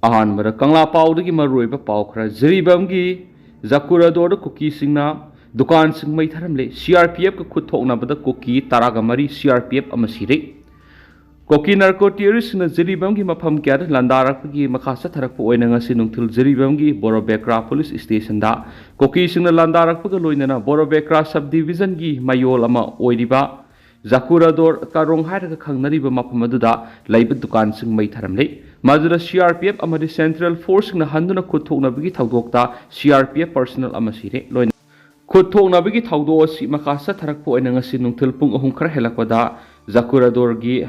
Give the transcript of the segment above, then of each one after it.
अहानबद कंगला पाउदगी मरुइबा पाउ खरा जरीबमगी जाकुरादोर कुकी सिंगना दुकान सिंग मई थरमले CRPF का खुद थोकनाबद कुकी तारागमरी CRPF अमसीरे कोकी नार्को टेररिस्ट न जरीबम की मफम क्या लंदारक की मखासा थरक ओइनंगसी नुंगथिल जरीबम की बोरोबेक्रा पुलिस स्टेशन दा कोकी सिंग लंदारक का लोइनना बोरोबेक्रा सब डिवीजन की मयोल अमा ओइरिबा जाकुरादोर कारोंग हाइरग खंगनरिबा मफम अदुदा लैब दुकान सिंग मई थरमले मदुदा CRPF अमदि सेंट्रल फोर्स न हंदुना खुद थोकनाबगी थौदोकता CRPF पर्सनल अमसीरे लोइन खुद थोकनाबगी थौदो असि मखासा थरक ओइनंगसी नुंगथिल पुंग अहुम खरा हेलकपदा जाकुरादोर की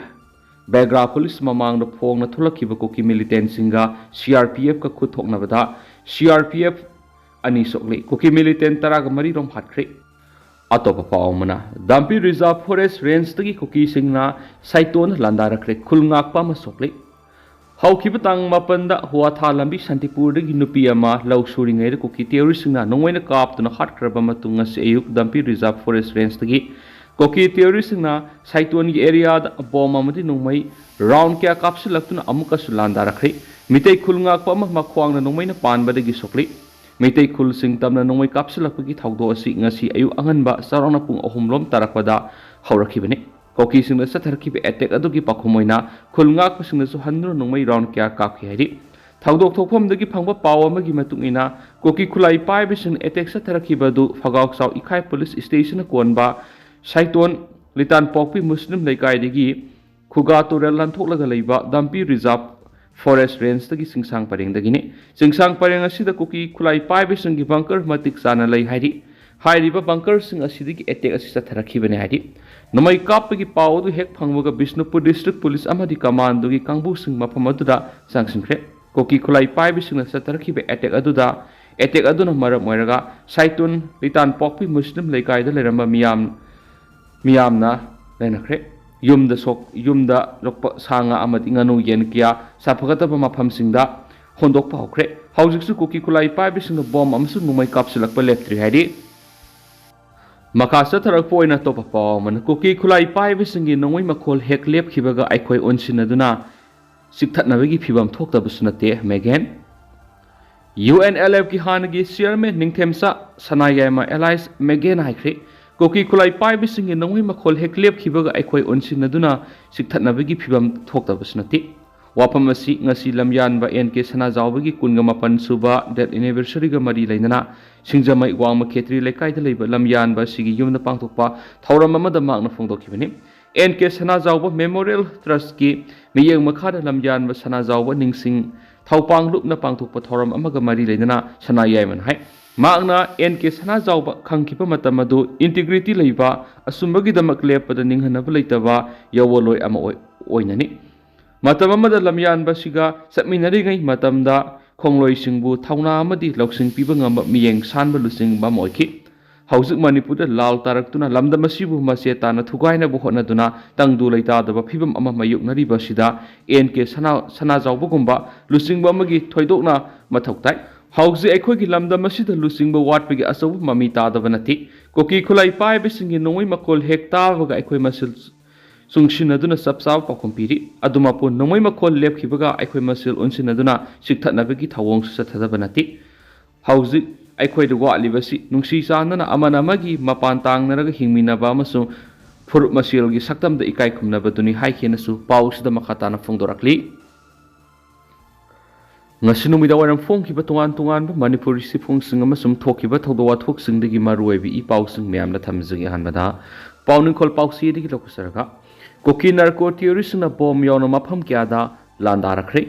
बेग्रा पुलिस ममांग फोंग थोलखिब कुकी मिलिटेंट सिंगा CRPF का खुद थोकनाबदा CRPF अनि सोकले कुकी मिलिटेंट तराग मरी रोम हाटख्रे अतोप पावमना दाम्पी रिजर्व फॉरेस्ट रेंज तगी कुकी सिंगना साइटोन लंदारख्रे खुलंगाकपा म सोकले हौखिब तांग मपनदा हुआथा लंबी शांतिपुर दगी नुपी अमा लौ सुरिंगै कुकी टेररिस्ट सिंगना नोंगैना कापतुना हाटख्रबा मतुंग से अयुक दाम्पी रिजर्व फॉरेस्ट रेंज तगी कोकी टेररिस्ट साइटोन की एरिया बॉम नोंमई राउंड क्या कापसिलक्तुना अमुकसु लांदारख्रे मितै खुलंगाकपा मख्वांगना नोंमैना पानबदगी सोकले मितै खुल सिंग तमना नोंमई कापसिलक्पगी थौदो असि ngasi अयु अंगनबा सराउना पुंग अहुमलोम तारकपदा हौरखिबने कोकी सिंग सथरखिबे अटैक अदुगी पखुमोइना खुलंगाकपसिंगसु हन्नु नोंमई राउंड क्या कापखि हाइरि थौदोक थोकफमदगी फंगबा पाव अमगी मतुंगिना कोकी खुलाई पाइबसिंग अटैक सथरखिबदु फगावसाव इखाई पुलिस स्टेशन कोनबा साइटोन लितान पोपी मुस्लिम लेकाइदगी खुगा तुरल लांथोकलगा लैबा दाम्पी रिजर्व फॉरेस्ट रेंज तगी सिंगसांग परेंगदगिने सिंगसांग परेंग असिदा कुकी खुलाई पाइबसिंग बंकर मतिक चाना लै हाइरि हाइरिबा बंकर सिंग असिदगी अटैक असि सथरखिबने हाइरि नमई कापगी पावदु हेक फंगबगा बिष्णुपुर डिस्ट्रिक्ट पुलिस अमदि कमांडुगी कांगबु सिंग मफम अदुदा सांगसिंख्रे कोकी खुलाई पाइबसिंग सथरखिबे अटैक अदुना मरम मोइरगा साइटोन लितान पोपी मुस्लिम लेकाइदा लेरंबा मियामना लेनख्रे युमदा लोक सांगा अमदि nganu yen kya साफगतबा मफमसिंगदा होंदोकपा हौख्रे हौजिकसु कुकी खुलाई पाइबसिंग बॉम अमसु नुमई कापसिलक्पा लेप्त्रि हाइरि मखासा थरकपा ओइना तोपा पावमन कुकी खुलाई पाइबसिंग नोंमई मखोल हेक लेपखिबगा आइखोय ओनसिनदुना सिकथनबगी फिबम थोक्तबसु नते मेगेन UNLF की हानगी चेयरमैन निंगथेमसा सनायामा एलाइस मेगेन हाइख्रे कोकी खुलाई पाइबसिंग नोंमई मखोल हेक लेपखिबगा आइखोय ओनसिनदुना सिकथनबगी फिबम थोक्तबसु नते वाफम असि ngasi lamyanba NK सनाजावबगी कुनगा मपन सुबा डेट एनिवर्सरी गा मरी लेनना सिंगजमै वांगमा खेत्री लेकाइदा लेबा lamyanba सिगी Yamuna पांगथोकपा थौरम अमदा मागना फोंदोखिबनि NK सनाजावबा memorial trust की मियेंग मखादा lamyanba सनाजावबा निंगसिंग थौपांगलुपना पांगथोकपा थौरम अमगा मरी लेनना सनायायमन हाय मागना NK सनाजावबा खंखिबा मतमदु इंटीग्रिटी लेबा असुंबगीदमक लेपदा निंगहनबा लेतबा यवलोय अमा ओइननि मतम अमदा lamyanba सिगा समिनरिगै मतमदा खोंगलोइसिंगबु थौना अमदि लौसिंग पिबा ngamba मियेंग सानबा लुसिंग बम ओइखि हौजिक मणिपुरदा लाल तारक्तुना लमदमसिबु मसे ताना थुगाइनबु होनदुना तंगदु लैतादबा फिबम अमा मायुकनरिबा सिदा NK सनाजावबगुंबा लुसिंगबा अमगी थोइदोकना मथौताइ हौजी अखोइगी लमदमसिदा लुसिंगबा वाटपगी असौबु ममी तादबा नथि कोकी खुलाई पाइबसिंगी नोंमई मकोल हेक ताबगा अखोइ मसिल सुंगसिनदुना सबसाव पाखुमपिरि अदुमापु नोंमई मखोल लेपखिबगा अखोइ मसिल उनसिनदुना सिकथनबगी थवोंग सथदबा नथि हौजी अखोइ वालिबसि नुंसी चानना अमना अमगी मपान तांगनरगा हिंगमिनबा अमसु फुरुप मसिलगी सक्तमदा इकाइ खुमनबदुनि हाइखेनसु पाउसिदा मखाताना फोंदोरक्ली ngasi numida waram phongkiba tongan manipuri sifungsing amasum thokiba thodowa thoksingdagi maruibi I pausing myamna thamjigi hanbada pauning khol pausi digi lokusaraga koki narco terrorist na bom yawna mafam kyada landarakre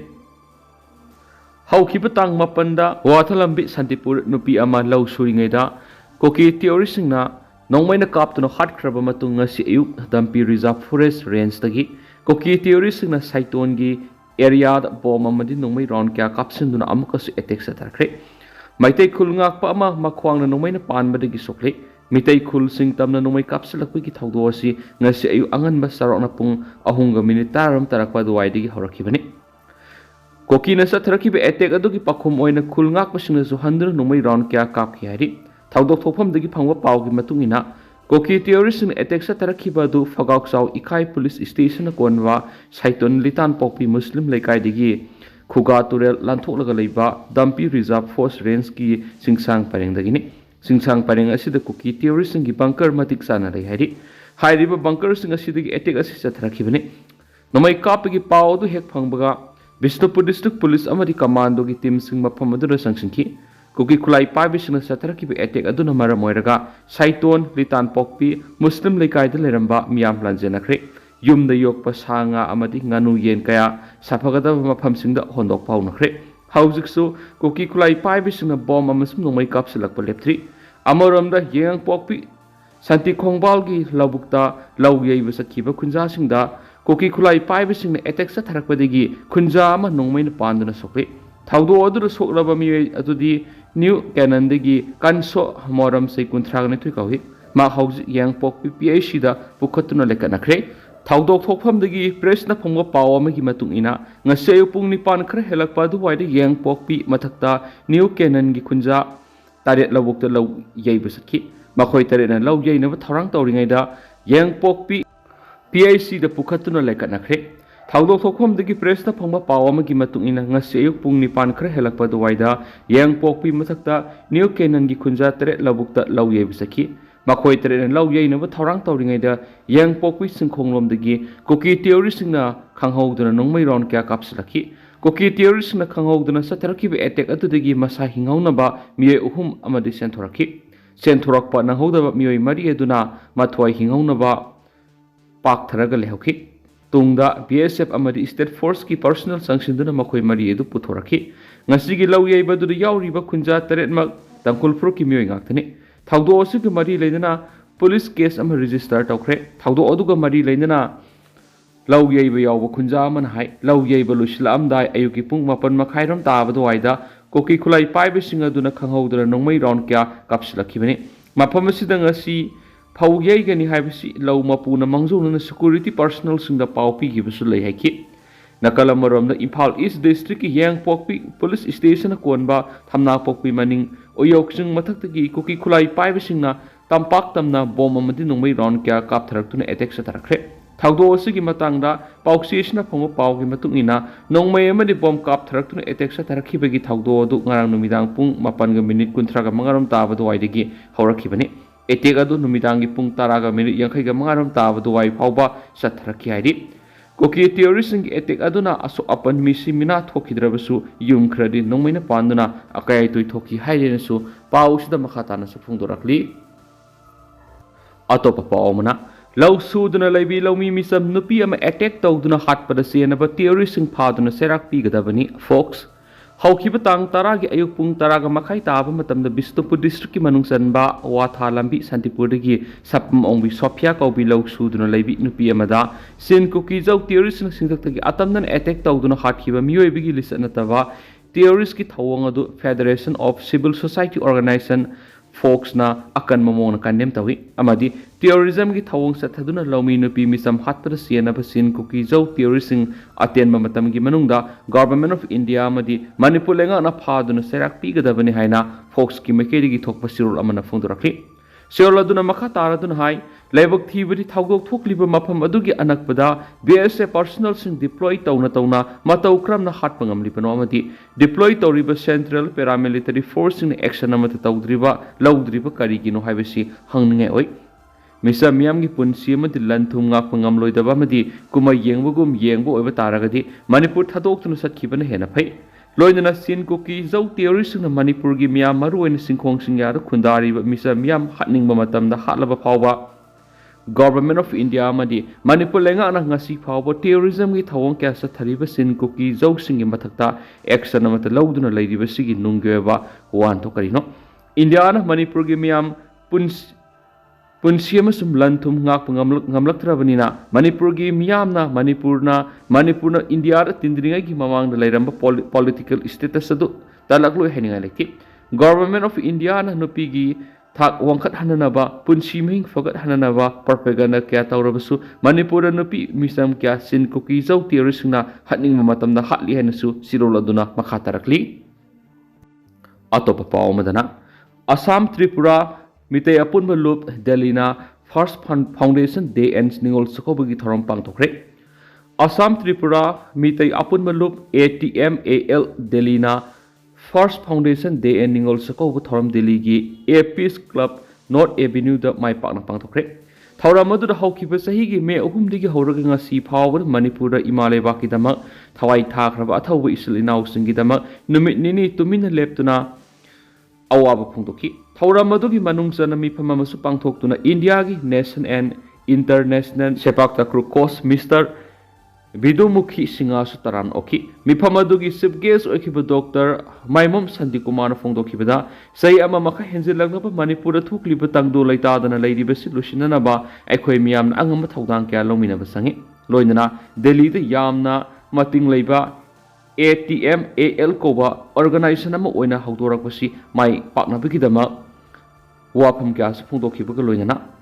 haukiba tang mapanda wathalambi santipur nupi ama law suringaida koki terrorist na nongmaina kaptuna hatkraba matung ngasi ayuk dampi reserve forest range tagi koki terrorist na saiton gi area bom amadi nongmai round kya kapsinduna amukasu attack satarkre maitai khulngakpa ama makhwangna nongmaina panbadagi sokle mitai khul sing tamna nongmai kapsilakpi ki thawdo asi ngasi ayu anganba sarokna pung ahunga minute taram tarakpa duwaidagi horakibani kokina satharakibe attack adugi pakhum oina khulngakpa singna su handra nongmai round kya kapki hari thawdok thokphamdagi phangwa pawgi matungina कोकी terrorist attack satharakhibadu fagauksaw ikai police station konwa saiton litan pokpi muslim lekai digi खुगा तुरेल लांथोलगा लेबा दम्पी reserve force range की सिंगसांग परेंगदगिनी सिंगसांग परेंग असिदा cookie terrorist की bunker मतिक साना लै हाइरि हाइरिबा बंकर सिंग असिदगी अटैक असि चथरखिबने नोमै कापगी पाव दु हेक फंगबगा बिष्णुपुर डिस्ट्रिक्ट पुलिस अमदी कमांडो की टीम सिंग मफम अदुदा संगसिंखि कुकी खुलाई पाइबिसिंग चथरखिबा अटैक अदुना मरम ओइरगा साइटोन लितान पोकपी मुस्लिम लेकाइदा लेरंबा मियाम लांजेनखरे युमदा योकपा साnga amadi nganu yen kaya safagadaba mafamsingda hondok paunakre haujiksu kuki kulai paibisingna bom amasum nongmai kapsilakpa lepthri amaramda yeng pokpi santi khongbalgi labukta lawyeiba sakhiba khunjasingda kuki kulai paibisingna attack sa tharakpadagi khunja ama nongmaina panduna sokle thaudo adura soklaba mi adudi new canandagi kanso moram sei kunthragne thui kawi ma hauji yeng pokpi PIC da pukhatuna lekanakre थाउदोक थोफमदगी प्रेसना फंगो पाव अमगी मतुंगिना ngase upung nipan khra helakpa du waide yang pokpi mathakta new canon gi khunja taret lawukta law yeiba sakhi makhoi tarena law yeina ba tharang tawringai da yang pokpi PIC da pukhatuna lekana khre थाउदोक थोफमदगी प्रेसना फंगो पाव अमगी मतुंगिना ngase upung nipan khra helakpa du waida yang pokpi mathakta new canon gi khunja taret lawukta law yeiba sakhi makhoi teren law yeina ba tharang tawringai da yang pokwi singkhonglom dagi kuki terrorist na khanghauduna nongmai ron kya kapslaki kuki terrorist na khanghauduna sataraki be attack atudagi masa hingauna ba miye uhum amadi senthoraki pa na hoda ba miye mari eduna mathwai hingauna ba pak tharaga lehokhi tungda BSF amadi state force ki personal sanction duna makhoi mari edu puthoraki ngasigi law yei ba du yauri ba khunja taret mak tangkul fro ki miye ngakthani थाउदो असुग मरी लेना police case अम register तौख्रे थाउदो अदुग मरी लेना लौ येब याव खुंजा मन हाय लौ येब लुसलामदाय अयुकी पुंग मपन मखाइरम ताबदो वाइदा कोकी खुलाई पाइबे सिंग अदुना खंगौदर नोंमै round क्या कापसलखिबने मफम सिदंग असि फौ येगनि हाइबसि लौ मपुना मंगजौना सिक्युरिटी पर्सनल सिंग द पाव पिगिबसु लै हाइखि नकल अमरोम इम्फाल ईस्ट डिस्ट्रिक्ट की यांग पोकपी पुलिस स्टेशन कोनबा थमना पोकपी मनिंग ओयोक्सिंग मथक्तगी कुकी खुलाई पाइबसिंगना तंपाक तमना बॉम अमदि नोंमै राउंड क्या कापथरक्तुना अटैक सतरखरे थाउदो असुगी मतंगदा पाउक्सिएसना फंगो पावगी मतुंगिना नोंमै अमदि बॉम कापथरक्तुना अटैक सतरखिबगी थाउदो अदु ngarang numidag pung 8:35 ताबदो वाइदगी हौरखिबने अटैक अदु numidangi pung 10:50 ताबदो वाइ फावबा सतरखि हाइदि कोकी terrorist की अटैक अदुना असो अपन मिसी मिना थोखिद्रबसु युम खरदि नोंमैना पांदुना अकाय तुइ थोखि हाइरेनसु पाउसिदा मखातानसु फुंदोरखलि अतोप पावमना लौ सुदुना लैबी लौमी मिसम नुपी अमा अटैक तौदुना हाटपदा सेनबा terrorist फादुना सेराक पिगदबनी फोक्स हौखिबा तांग 10 की अयुक पुंग 10 का मखाई ताबा मतमदा बिष्णुपुर डिस्ट्रिक्ट की मनुंग सनबा वाथा लंबी शांतिपुरदगी सपम ओंबी सोफिया कौबी लौ सुदुना लैबी नुपी अमदा सिन कुकी जौ terrorist सिंगतगी अतमदन अटैक तौदुना हाटखिबा मियोइबगी लिस्ट नतबा terrorist की थवंग अदु federation of civil society organisation फोक्स ना अकन ममोन कंडेम तवी अमदी terrorism की थवंग सथदुना लौमी नुपी मिसम हातपर सियनब सिन कुकी जौ terrorist अतेन मतम की मनुंगदा गवर्नमेंट ऑफ इंडिया अमदी मणिपुर लेंगा ना फादुना सेराक पिगदबनी हाइना फोक्स की मकेरी की थोकप सिरुल अमना फुंदुरखली सिरुल अदुना मखा तारदुना हाइ लेबक थीबदी थाउगोक थोकलिबा मफम अदुगी अनकपदा BSF पर्सनल सिंग डिप्लॉय तौना मतौ क्रमना हाटप ngamlibano amadi डिप्लॉय तौरिबा सेंट्रल पैरामिलिटरी फोर्स सिंग एक्शन अमत तौद्रिबा लौद्रिबा करिगिनो हाइबसी हंगनिंगे ओइ मिसा मियाम की पुंसी अमदी लंथुम ngakpa ngamloidaba amadi kuma yengbugum yengbo oiba taragadi manipur thadoktuना सत्खिबना हेना फै लोइनना सिन कुकी जौ terrorist na manipur gi मियाम मरुइन सिंखोंग सिंग्या खुंदारिबा मिसा मियाम हाटनिंगबा मतमदा हाटलबा फावबा गवर्नमेंट ऑफ इंडिया अमदी मणिपुर लेंगा अना ngasi फावबो terrorism की थवंग क्या सथरिबा सिन कुकी जौ सिंगी मथक्ता एक्शन अमत लौदुना लैरिबा सिगी नुंगेबा वान तो करिनो इंडिया ना मणिपुर की मियाम पुंसी अमसुम लंथुम ngakpa ngamlaktrabaniना मणिपुर की मियामना मणिपुरना इंडिया तिंद्रिंgai की ममांग लैरंबा पॉलिटिकल स्टेटस अदु तलकलो हेनिंgai लेकि गवर्नमेंट ऑफ इंडिया ना नुपी की थाक वंखत हननबा पुंसी मिंग फगत हननबा प्रोपेगेंडा क्या तौरबसु मणिपुर नुपी मिसम क्या सिन कुकी जौ terrorist ना हटनिंग मतमदा हाटली हेनसु सिरोल अदुना मखा तरकली अतोप पावमदना असम त्रिपुरा मिते अपुनब लूप दिल्लीना फर्स्ट फाउंडेशन डे एंड निगोल सकोबगी थरम पांगथोखरे Assam Tripura Mitai Apun Malup ATMAL Delhi na First Foundation Day and Ningol Sako Thoram Delhi gi A Peace Club North Avenue da Mai Pak na Pangtokre Thauram adu da haukiba sahi gi me ahum digi hauraga ngasi phawar Manipur Imale Baki dama thawai thakraba athawa isil inaw singi dama numit nini tumina leptuna awaba phungtoki Thauram adu gi manungsa na mi phama masu pangthoktuna India gi Nation and International Sepak Takraw Coach Mr. Vidumukhi Singa Sutaran Oki Mipamadugi Sip Guest Okiba Doctor Maimom Sandi Kumar Fongdokibada Say Amamaka Henzilanga Manipura Tukli Batangdo Laita than a lady Bessi Lucinanaba Equemiam Angamataudan Kalomina Basangi Loinana Delhi the Yamna Mating Leba ATM AL Koba Organization Nama Oina Haudorakosi My partner Bikidama Wapam Gas Fongdokiba Loinana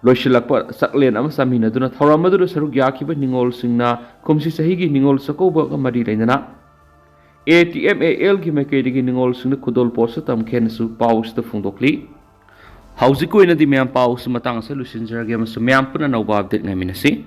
Loisilakpa saklen ama samina duna thauramadu saruk yakiba ningol singna komsi sahigi ningol sakoba mari leinana ATMAL gi mekedi gi ningol singna kudol posa tam khensu paus ta phungdokli haujiko ina di myam paus matang sa lusinjar ge mas myam puna nova update ngaminasi